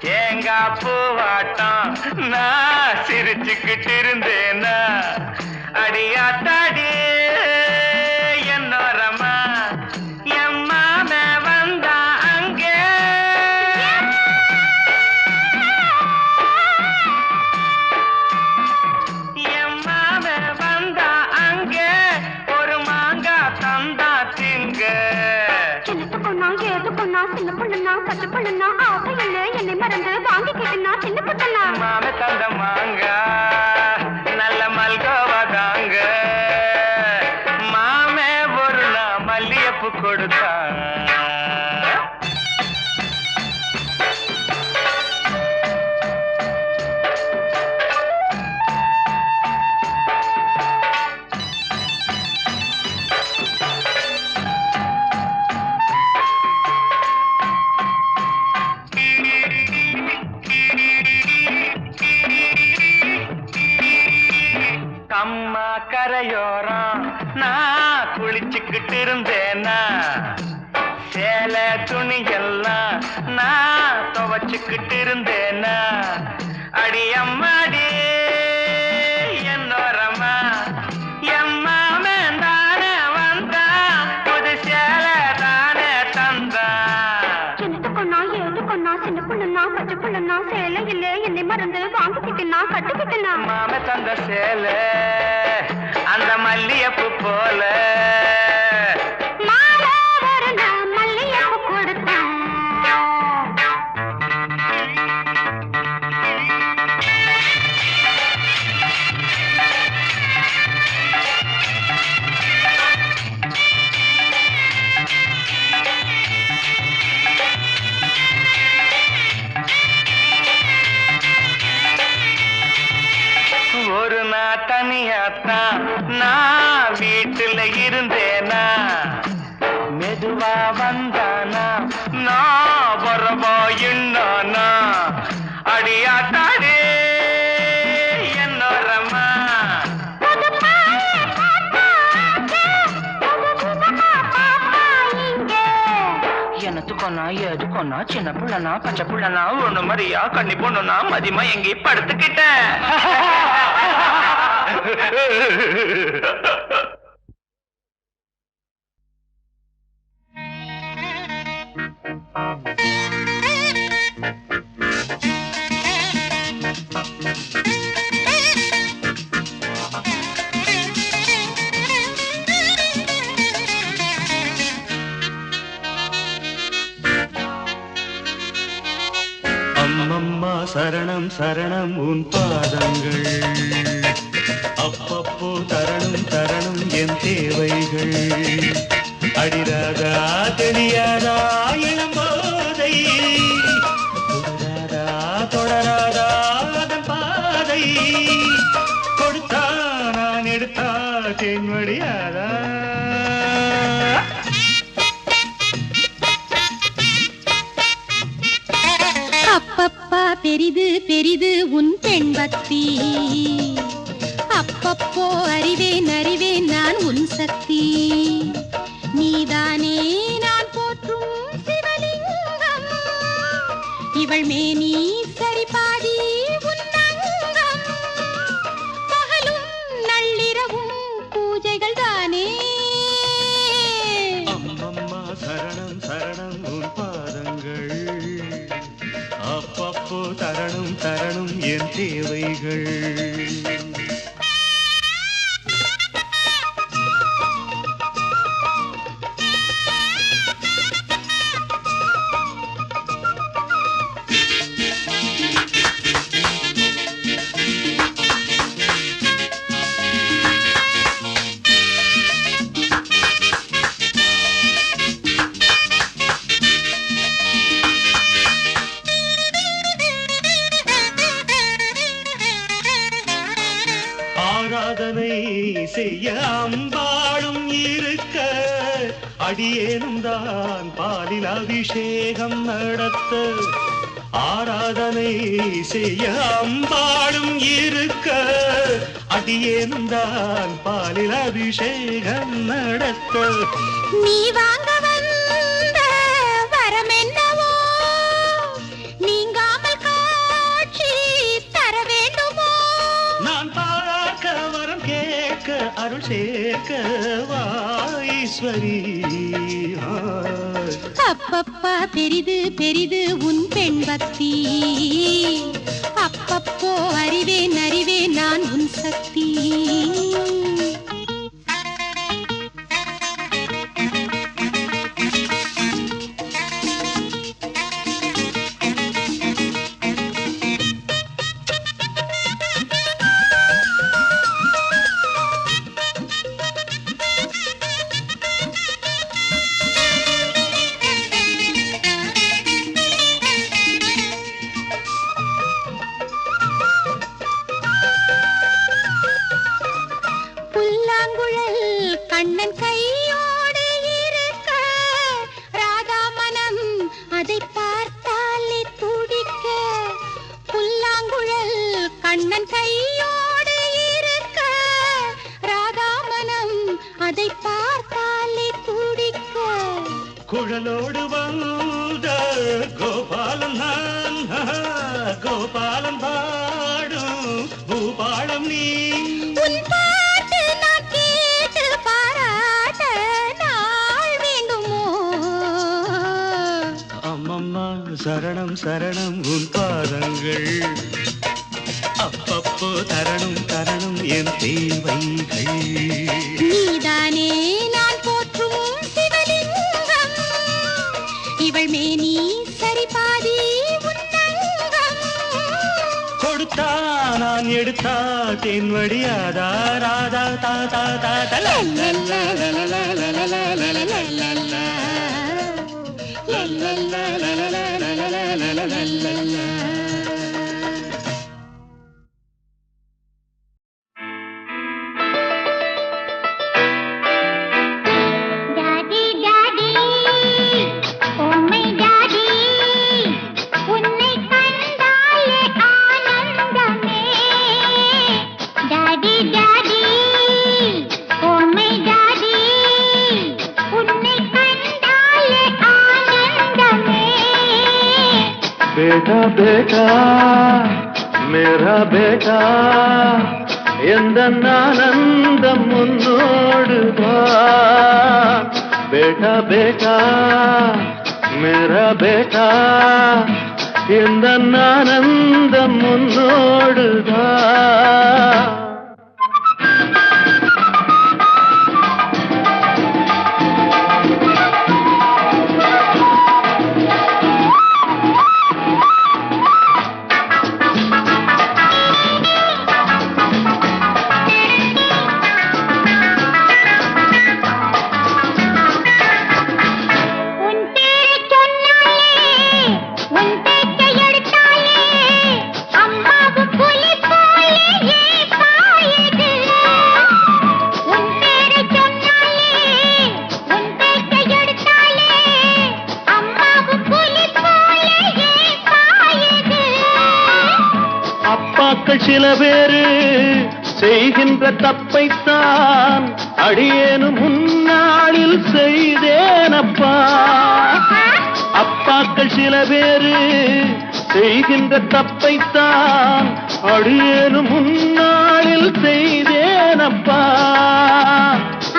தேங்கா பூவாட்டம் நான் சிரிச்சுக்கிட்டு இருந்தேன்னா. அடியாத்தாடி என்னோரமா என் மாம வந்தா அங்கே. என் மாம வந்தா அங்கே ஒரு மாங்கா தந்தா திங்க. எனத்துக்குன்னா ஏதுக்குன்னா சின்ன பிள்ளைனா பச்சை பிள்ளைனா ஆசையிலே என்னை மறந்து வாங்கிக்கிட்டனா சின்ன பிள்ளைனா. மாம தந்த மாங்கா நல்ல மல்கோவா தாங்க. மாமே ஒரு நான் மல்லியப்பு கொடுத்தான். அம்மா கரையோரம் நான் குளிச்சுக்கிட்டு இருந்தேன்னா. சேலை துணி எல்லாம் நான் துவச்சுக்கிட்டு இருந்தேன்னா. அடி அம்மாடி என்னோரமா என் மாமன் தானே வந்தா புது சேலை தானே தந்தா. எனத்துக்குன்னா ஏதுக்குன்னா சின்ன பிள்ளைனா பச்சை பிள்ளைனா சேலையிலே என்னை மறந்து வாங்கிக்கிட்டனா கட்டுக்கிட்டனா. மாம தந்த சேலை அந்த மல்லியப்பு போல. மாலை ஒரு நான் மல்லியப்பு கொடுத்தேன். ஒரு நான் தனியாத்தான் நான் வீட்டுல இருந்தேனா. மெதுவா வந்தானா நான் வரவா என்னானா. அடியாத்தாடே என்னோரமா எனத்துக்கொன்னா எதுக்கொன்னா சின்ன பிள்ளைனா பச்சை பிள்ளைனா ஒண்ணு மாதிரியா கண்ணி பொண்ணுனா மதியமா எங்கே படுத்துக்கிட்டேன். அம்மம்மா சரணம் சரணம் உன் பாதங்கள். அப்பப்போ தரணும் தரணும் என் தேவைகள். அடிராதா தெரியாதா இளம்போதை. தொடராதா தொடராதா அதன் பாதை. கொடுத்தா நான் எடுத்தா தேன்வடியாதா. அப்பப்பா பெரிது பெரிது உன் பெண் பக்தி. அப்பப்போ அறிவேன் அறிவேன் நான் உன் சக்தி. நீதானே நான் போற்றும் சிவலிங்கம். இவள் மேனி சரி பாதி உன்னங்கம் பகலும் நள்ளிரவும் பூஜைகள் தானே அம்மம்மா சரணம் சரணம் உன் பாதங்கள் அப்பப்போ தரணும் தரணும் என் தேவைகள் ஆராதனை செய்ய அம்பாளும் இருக்க அடியேனும் தான் பாலில் அபிஷேகம் நடத்த ஆராதனை செய்ய அம்பாளும் இருக்க அடியேனும் தான் பாலில் அபிஷேகம் நடத்த நீ வாங்க வந்த வரம் என்னவோ நீங்காமல் காட்சி தர வேண்டுமோ நான் பார்க்க வரம் கேட்க அருள் சேர்க்க வாஈஸ்வரி அப்பப்பா பெரிது பெரிது உன் பெண் பக்தி அப்பப்போ அறிவேன் அறிவேன் நான் உன் சக்தி கண்ணன் கையோடு இருக்க ராதா மனம் அதை பார்த்தாலே துடிக்க புல்லாங்குழல் கண்ணன் கையோடு இருக்க ராதா மனம் அதை பார்த்தாலே துடிக்க குழலோடு வந்த கோபாலன் நான் கோபாலன் பாடும் பூபாலம் நீ சரணம் சரணம் உன் பாதங்கள் அப்பப்போ தரணும் தரணும் என் தேவைகள் நீதானே நான் போற்றும் சிவலிங்கம் இவள் மேனி சரி பாதி உன்னங்கம் கொடுத்தா நான் எடுத்தா தென்வடியாதா ராதா தாதா தாதா बेटा बेटा मेरा बेटा எந்தன்னானந்தம் முன்னோடுவா बेटा बेटा मेरा बेटा எந்தன்னானந்தம் முன்னோடுவா சில பேரு செய்கின்ற தப்பைத்தான் அடியேனும் முன்னாளில் செய்தேனப்பா. அப்பாக்கள் சில பேரு செய்கின்ற தப்பைத்தான் அடியேனும் முன்னாளில் செய்தேனப்பா.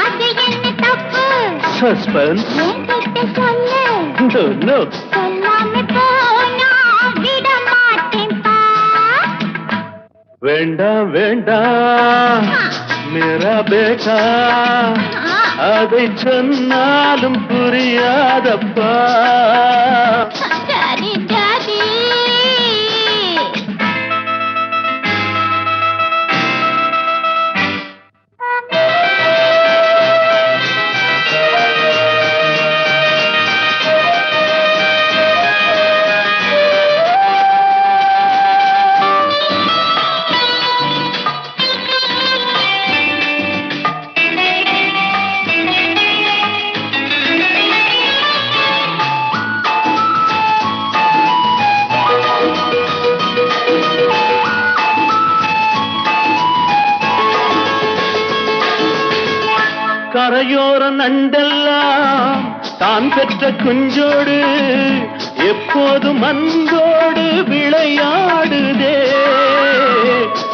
அது என்ன தப்பு? சஸ்பென்ஸ். என்கிட்ட சொல்லு. No, no. சொல்லாம போனா விட மாட்டேன்பா. வேண்டாம் வேண்டாம் மேரா பேட்டா, அதை சொன்னாலும் புரியாதப்பா. சரி டாடி. கரையோர நண்டெல்லாம் தான் பெற்ற குஞ்சோடு எப்போதும் அன்போடு விளையாடுதே.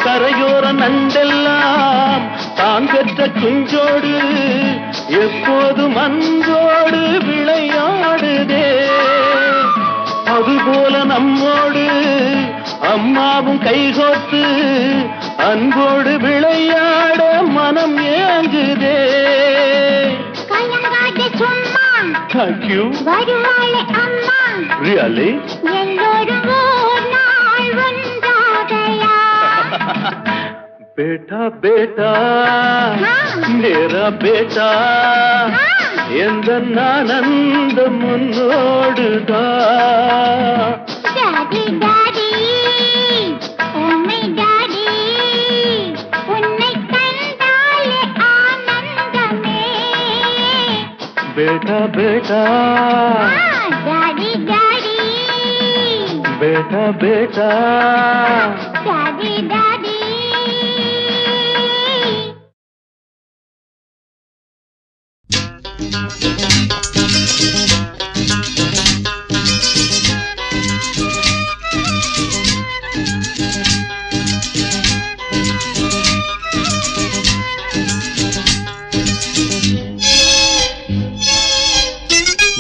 கரையோர நண்டெல்லாம் தான் பெற்ற குஞ்சோடு எப்போதும் அன்போடு விளையாடுதே. அதுபோல நம்மோடு அம்மாவும் கைகோத்து அன்போடு விளையாட மனம் ஏங்குதே. கலங்காத சும்மா. Thank you. வருவாளே அம்மா. Really? எல்லோரும் ஓர் நாள் ஒன்றாகலாம். बेटा बेटा मेरा बेटा எந்த ஆனந்த முன்னோடுதா. டாடி டாடி உம்மை டாடி உன்னை கண்டாலே ஆனந்தமே. बेटा बेटा டாடி டாடி बेटा बेटा டாடி டாடி.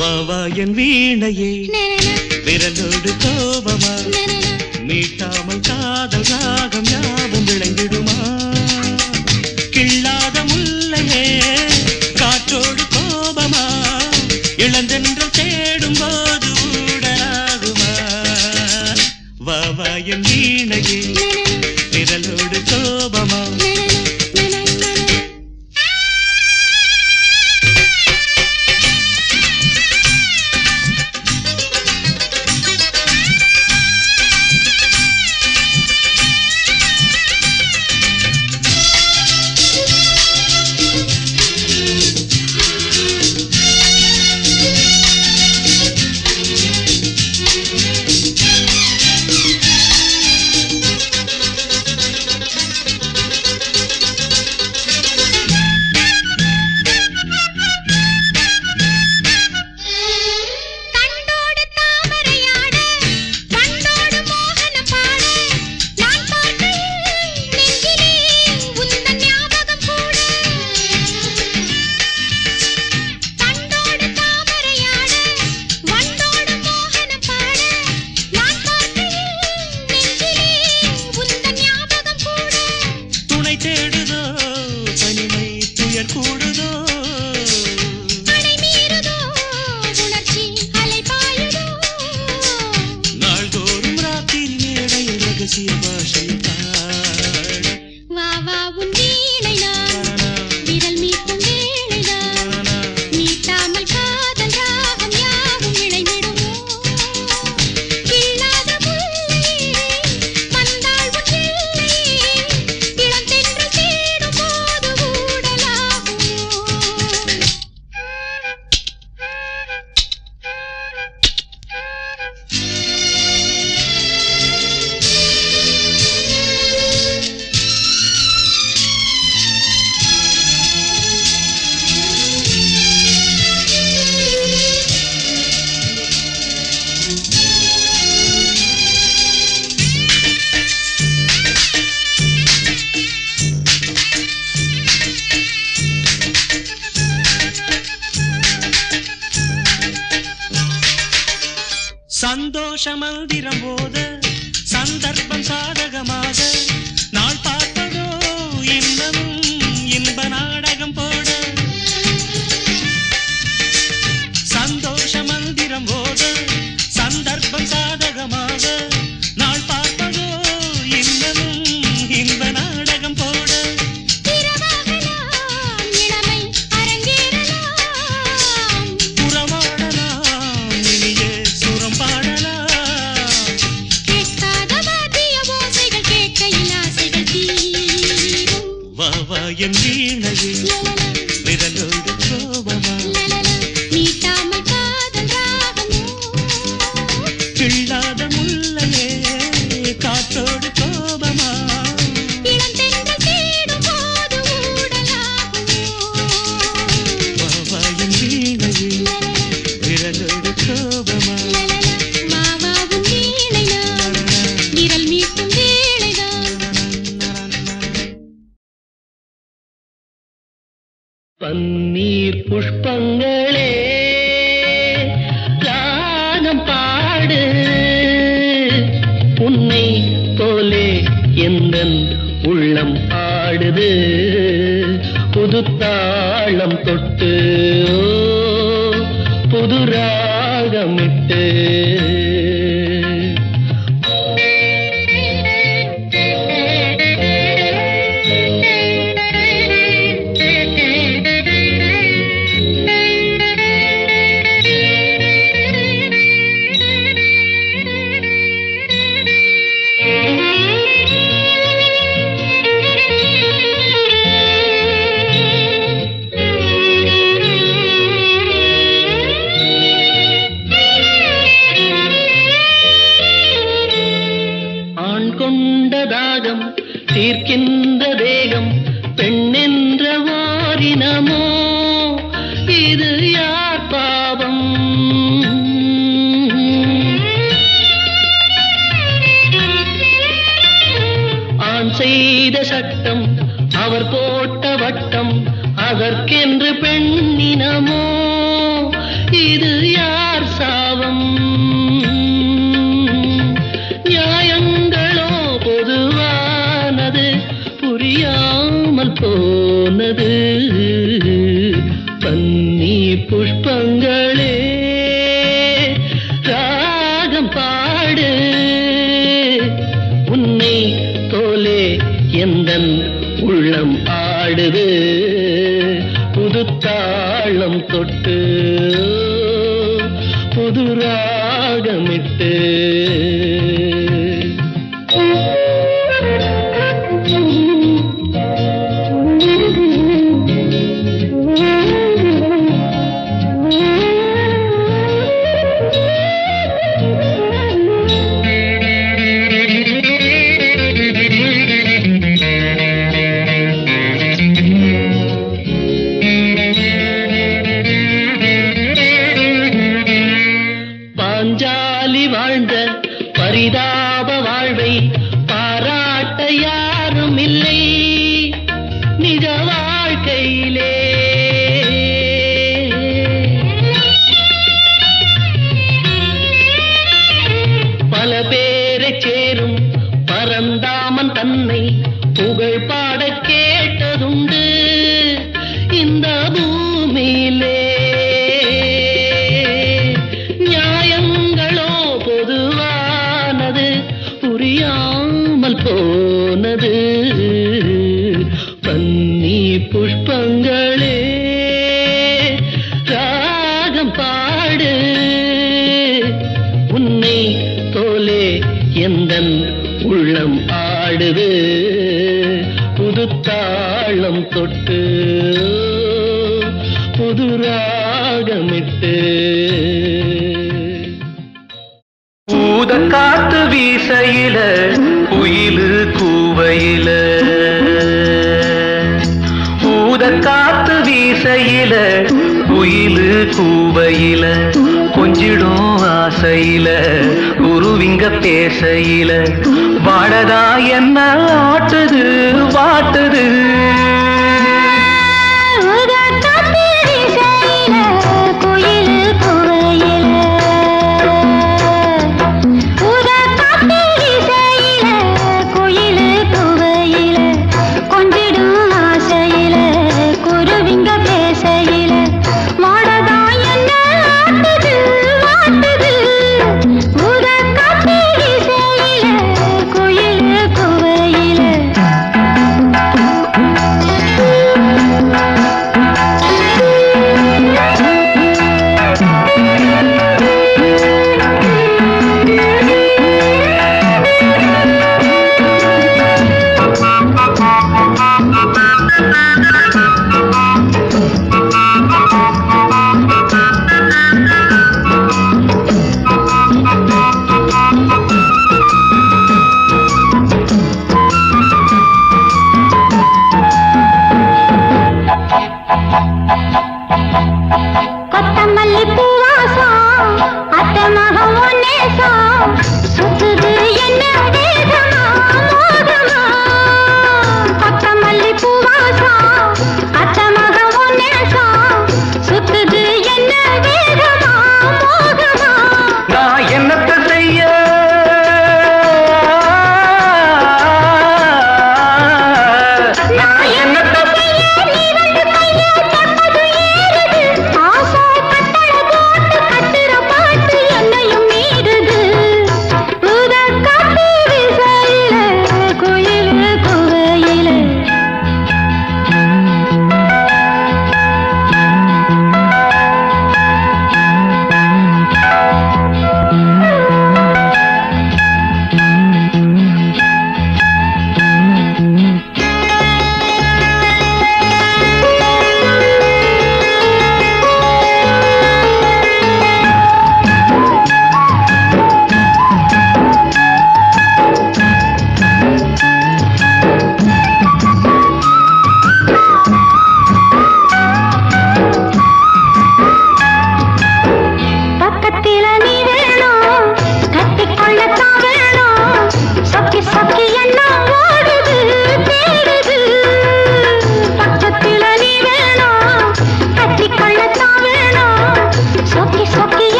வாவா என் வீணையே விரலோடு கோபமா, மீட்டாமல் காதல் ராகம் யாவும் விளைந்திடுமா. கிள்ளாத முல்லையே காற்றோடு கோபமா, இளந்தென்றல் தேடும் போது ஊடலாகுமா. வாவா என் வீணையே விரலோடு கோபமா. சந்தோஷ மந்திரம் போத சந்தர்ப்பம் சாதகமாக நாள் பார்ப்பதோ இன்னமும் இன்ப நாடகம் போட சந்தோஷ மந்திரம் போத சந்தர்ப்பம் சாதகமாக நாள் பார்ப்பதோ இன்னமும் இன்ப நாடகம் போட என் வீணையில் விரலோடு கோபமா நீட்டாமல் காதல் ராகமோ கிள்ளாத முல்லையே காற்றோடு கோபமா இளம் தென்றல் தேடும் போது ஊடலாகுமோ என் வீணையில் விரலோடு கோபமா மாவாவும் வீணைதான் விரல் மீட்டும் வேளைதான் பன்னீர் புஷ்பங்களே ராகம் பாடு உன்னை போலே எந்தன் உள்ளம் ஆடுது புது தாளம் தொட்டு புது ராகமிட்டு தாகம் தீர்க்கின்ற தேகம் பெண்ணென்ற வாரினமோ இது யார் பாவம் ஆண் செய்த சட்டம் அவர் போட்ட வட்டம் அதற்கென்று பெண்ணினமோ இது யார் சாவம் புரியாமல் போனது பன்னீர் புஷ்பங்களே ராகம் பாடு உன்னை போலே எந்தன் உள்ளம் ஆடுது புது தாளம் தொட்டு புது ராகமிட்டு பரிதாப வாழ்வை பாராட்ட யாரும் இல்லை நிஜ வாழ்க்கையிலே பல பேரை சேரும் பரந்தாமன் தன்னை புகழ் பாட கேட்டதுண்டு இந்த பூமியிலே புரியாமல் போனது பன்னீர் புஷ்பங்களே ராகம் பாடு உன்னை போலே எந்தன் உள்ளம் ஆடுது புது தாளம் தொட்டு புது ராகமிட்டு ஊத காத்து வீசையில குயிலு கூவையில ஊத காத்து வீசையில குயிலு கூவையில கொஞ்சிடும் ஆசையில குருவிங்க பேசையில வாழதா என்ன ஆட்டுது வாட்டுது